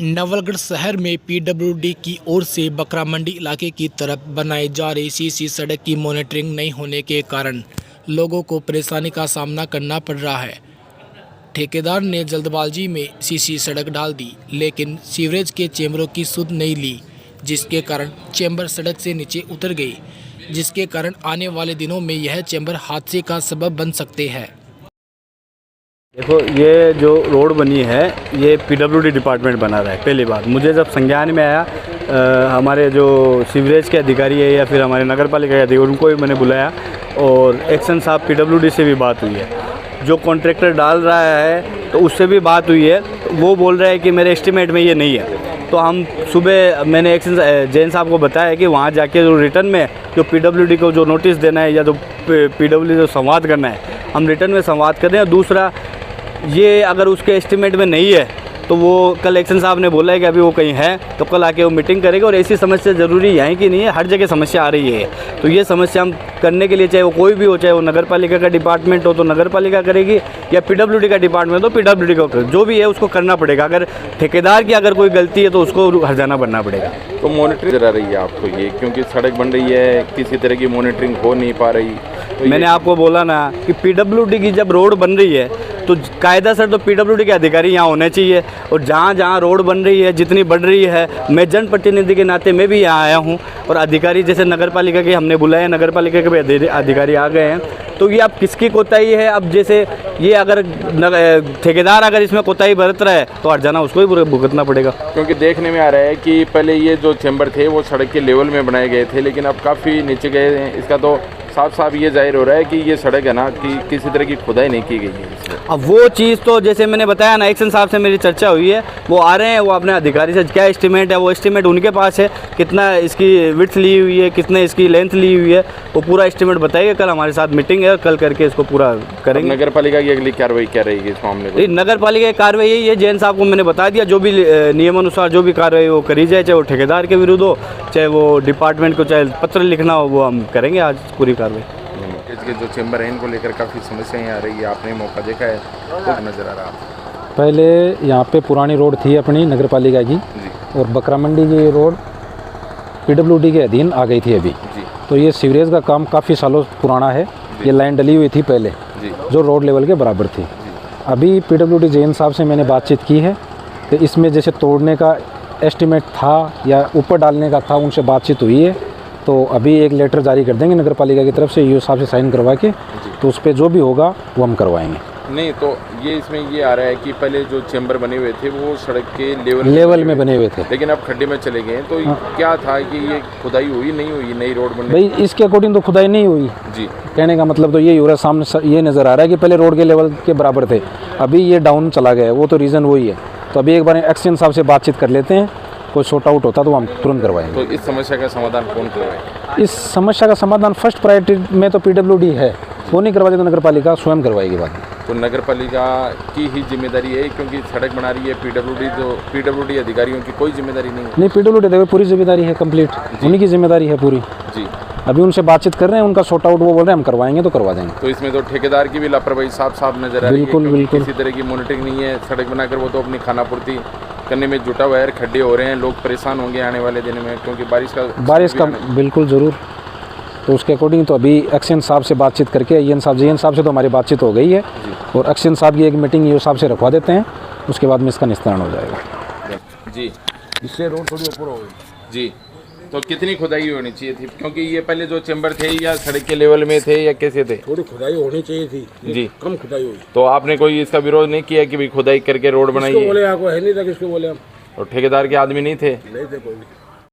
नवलगढ़ शहर में पीडब्ल्यूडी की ओर से बकरा मंडी इलाके की तरफ बनाई जा रही सीसी सड़क की मॉनिटरिंग नहीं होने के कारण लोगों को परेशानी का सामना करना पड़ रहा है। ठेकेदार ने जल्दबाजी में सीसी सड़क डाल दी, लेकिन सीवरेज के चैम्बरों की सुध नहीं ली, जिसके कारण चैम्बर सड़क से नीचे उतर गई, जिसके कारण आने वाले दिनों में यह चैम्बर हादसे का सबब बन सकते हैं। देखो, ये जो रोड बनी है ये पीडब्ल्यूडी डिपार्टमेंट बना रहा है। पहली बात, मुझे जब संज्ञान में आया हमारे जो सीवरेज के अधिकारी है या फिर हमारे नगर पालिका के अधिकारी, उनको भी मैंने बुलाया और एक्शन साहब पीडब्ल्यूडी से भी बात हुई है। जो कॉन्ट्रैक्टर डाल रहा है तो उससे भी बात हुई है, तो वो बोल रहा है कि मेरे एस्टीमेट में ये नहीं है। तो हम सुबह मैंने एक्शन जैन साहब को बताया कि वहाँ जाके जो रिटर्न में जो पीडब्ल्यूडी को जो नोटिस देना है या जो पीडब्ल्यूडी जो संवाद करना है, हम रिटर्न में संवाद कर रहे हैं। और दूसरा, ये अगर उसके एस्टीमेट में नहीं है तो वो कल एक्शन साहब ने बोला है कि अभी वो कहीं है तो कल आके वो मीटिंग करेगा। और ऐसी समस्या ज़रूरी है कि नहीं है, हर जगह समस्या आ रही है। तो ये समस्या हम करने के लिए, चाहे वो कोई भी हो, चाहे वो नगर पालिका का डिपार्टमेंट हो तो नगर पालिका करेगी या पीडब्ल्यूडी का डिपार्टमेंट हो पीडब्ल्यूडी को, जो भी है उसको करना पड़ेगा। अगर ठेकेदार की अगर कोई गलती है तो उसको हर्जाना भरना पड़ेगा। तो मॉनिटरिंग करा रही है आपको ये, क्योंकि सड़क बन रही है, किसी तरह की मॉनिटरिंग हो नहीं पा रही। तो मैंने आपको बोला ना कि पीडब्ल्यूडी की जब रोड बन रही है तो कायदा सर तो पीडब्ल्यूडी के अधिकारी यहाँ होने चाहिए। और जहाँ जहाँ रोड बन रही है, जितनी बढ़ रही है, मैं जनप्रतिनिधि के नाते मैं भी यहाँ आया हूँ और अधिकारी जैसे नगर पालिका के हमने बुलाए, नगर पालिका के भी अधिकारी आ गए हैं। तो ये अब किसकी कोताही है? अब जैसे ये अगर ठेकेदार अगर इसमें कोताही बरत रहा है तो हर्जाना उसको ही भुगतना पड़ेगा। क्योंकि देखने में आ रहा है कि पहले ये जो चैम्बर थे वो सड़क के लेवल में बनाए गए थे, लेकिन अब काफ़ी नीचे गए हैं। इसका तो साफ साफ ये जाहिर हो रहा है कि ये सड़क है ना कि किसी तरह की खुदाई नहीं की गई है। अब वो चीज़ तो जैसे मैंने बताया ना, एक्शन साहब से मेरी चर्चा हुई है, वो आ रहे हैं, वो अपने अधिकारी से क्या एस्टीमेट है, वो एस्टीमेट उनके पास है, कितना इसकी विड्थ ली हुई है, कितने इसकी लेंथ ली हुई है, वो पूरा एस्टीमेट बताइए। कल हमारे साथ मीटिंग है, कल करके इसको पूरा करेंगे। नगर पालिका की अगली कार्रवाई क्या रहेगी इस मामले में? नगर पालिका की कार्रवाई यही है, जैन साहब को मैंने बता दिया, जो भी नियमानुसार जो भी कार्रवाई वो करी जाए, चाहे वो ठेकेदार के विरुद्ध हो, चाहे वो डिपार्टमेंट को चाहे पत्र लिखना हो, वो हम करेंगे आज पूरी कार्रवाई। इसके जो चैम्बर है इनको लेकर काफ़ी समस्याएं आ रही है, आपने मौका देखा है तो नज़र आ रहा? पहले यहाँ पे पुरानी रोड थी अपनी नगर पालिका की और बकरा मंडी की रोड पीडब्ल्यूडी के अधीन आ गई थी अभी। तो ये सीवरेज का काम काफ़ी सालों पुराना है, ये लाइन डली हुई थी पहले जो रोड लेवल के बराबर थी। अभी पीडब्ल्यूडी जैन साहब से मैंने बातचीत की है, तो इसमें जैसे तोड़ने का एस्टीमेट था या ऊपर डालने का था, उनसे बातचीत हुई है। तो अभी एक लेटर जारी कर देंगे नगर पालिका की तरफ से, ईओ साहब से साइन करवा के, तो उस पर जो भी होगा वो हम करवाएंगे। नहीं तो ये इसमें ये आ रहा है कि पहले जो चैम्बर बने हुए थे वो सड़क के लेवल में बने हुए थे, लेकिन अब खड्डे में चले गए। तो क्या था कि ये खुदाई हुई नहीं हुई, नई रोड बनी? भाई इसके अकॉर्डिंग तो खुदाई नहीं हुई जी। कहने का मतलब तो ये हो रहा है, सामने ये नज़र आ रहा है कि पहले रोड के लेवल के बराबर थे, अभी ये डाउन चला गया, वो तो रीज़न वही है। तो अभी एक बार एक्शन साहब से बातचीत कर लेते हैं, कोई शॉर्ट आउट होता तो हम तुरंत करवाएंगे। तो इस समस्या का समाधान कौन करवाएगा? इस समस्या का समाधान फर्स्ट प्रायोरिटी में तो पीडब्ल्यूडी है, वो नहीं करवा देते नगर पालिका स्वयं करवाएगी बात। तो नगर पालिका की ही जिम्मेदारी है, क्योंकि सड़क बना रही है पीडब्ल्यूडी अधिकारियों की कोई जिम्मेदारी नहीं है? नहीं, पीडब्ल्यूडी पूरी जिम्मेदारी है, कंप्लीट उन्हीं की जिम्मेदारी है पूरी जी। अभी उनसे बातचीत कर रहे हैं, उनका शॉर्ट आउट वो बोल रहे हैं हम करवाएंगे तो करवा देंगे। तो इसमें तो ठेकेदार की भी लापरवाही साफ साफ नजर आ रही है। बिल्कुल। किसी तरह की मॉनिटरिंग नहीं है, सड़क बनाकर वो तो अपनी खानापूर्ति करने में जुटा हुआ है। खड्डे हो रहे हैं, लोग परेशान होंगे आने वाले दिन में, क्योंकि बारिश का बिल्कुल ज़रूर। तो उसके अकॉर्डिंग तो अभी एक्शन साहब से बातचीत करके जैन साहब से तो हमारी बातचीत हो गई है और एक्शन साहब की एक मीटिंग ईओ साहब से रखवा देते हैं, उसके बाद में इसका निस्तारण हो जाएगा जी। इससे रोड थोड़ी ऊपर हो गई जी। तो कितनी खुदाई होनी चाहिए थी? क्योंकि ये पहले जो चैम्बर थे या सड़क के लेवल में थे या कैसे थे? थोड़ी खुदाई होनी चाहिए थी जी, कम खुदाई हुई। तो आपने कोई इसका विरोध नहीं किया कि भाई खुदाई करके रोड बनाइए? बोले आपको है नहीं था, किसको बोले हम? और ठेकेदार के आदमी नहीं थे? नहीं थे कोई।